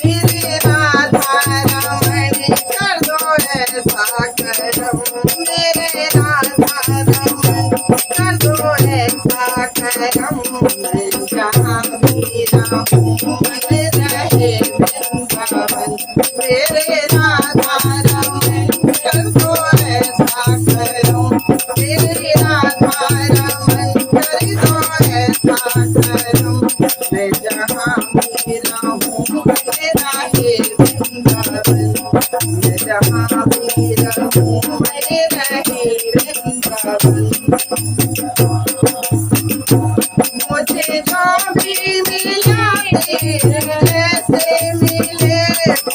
मेरे राधा रमण कर दो ऐसा करम, मेरे राधा रमण कर दो ऐसा करम, मैं जहाँ भी रहूं मन रहे वृंदावन। मेरे राधा रमण कर दो ऐसा करम, मेरे राधा रमण कर दो ऐसा करम, मैं जहाँ भी रहूं मन रहे वृंदावन। मैं जहाँ भी रहूं मन रहे वृंदावन। मुझे जो भी मिला तेरे से मिले,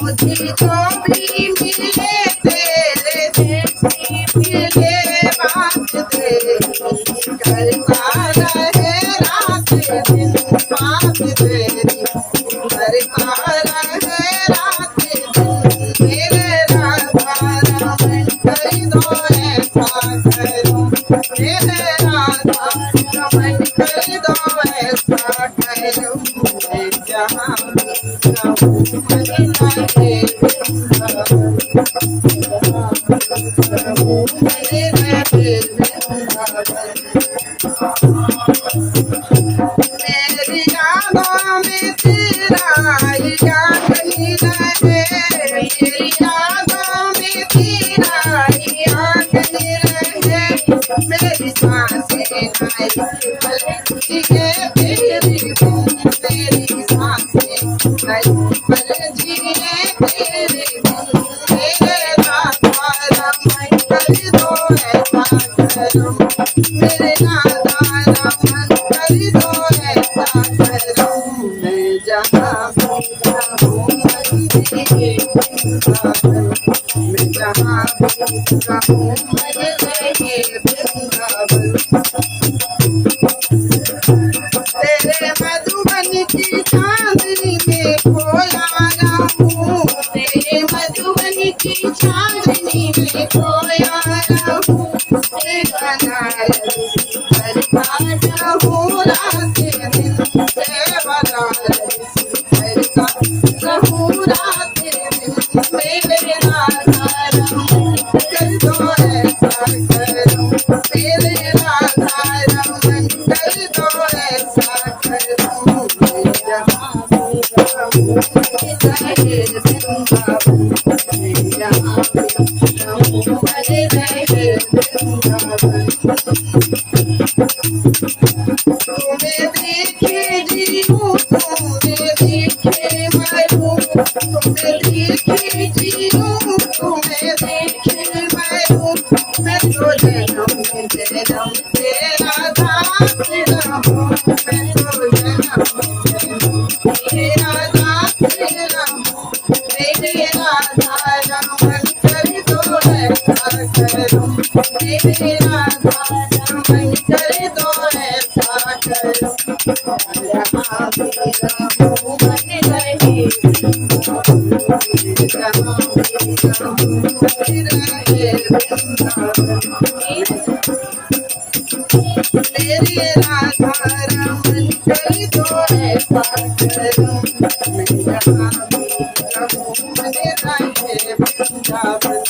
मुझे जो भी मिले तेरे से मिले, बात तेरी करता रहे रात दिन, बात तेरी करता रहे रात दिन। मेरे राधा रमण कर दो ऐसा करो, मेरे राधा रमण कर दो ऐसा करो, मैं जहाँ भी रहूं मन रहे वृंदावन। रहूं मन रहे वृंदावन। मेरी यादों में तेरा याद नहीं रहे, मेरी यादों में तेरा याद नहीं रहे, मेरी सांसें आई पलटी है तेरी बिन, तेरी सांसें आई पलटी है तेरी बिन। मेरे राधा रमण कर दो ऐसा करम, मेरे राधा रमण कर दो ऐसा करम, मैं जहाँ भी रहूं मन रहे वृंदावन। मैं जहाँ भी रहूं मन रहे वृंदावन। तेरे मधुबन की चांदनी में खोया रहूं, तेरे मधुबन की चांदनी में खोया रहूं, तेरा नायक करता रहूं रात दिन, तेरा नायक करता रहूं रात दिन। मेरे राधा रमण कर दो ऐसा करम, मेरे राधा रमण कर दो ऐसा करम, मैं जहाँ भी रहूं मन रहे वृंदावन। मैं जहाँ भी रहूं मन रहे वृंदावन। तुम्हें देखे जीऊं, तुम्हें देखे मरूं, तुम्हें देखे जीऊं, तुम्हें देखे मरूं, मैं तो जन्म जन्म तेरा दास रहूं, मैं तो जन्म जन्म तेरा दास रहूं। मेरे राधा रमण कर दो ऐसा करम, मेरे राधा रमण कर दो ऐसा करम, जहाँ भी रहूं मन रहे वृंदावन। जहाँ भी रहूं मन रहे वृंदावन। मेरे राधा रमण कर दो ऐसा करम, मैं जहाँ भी रहूं मन रहे वृंदावन।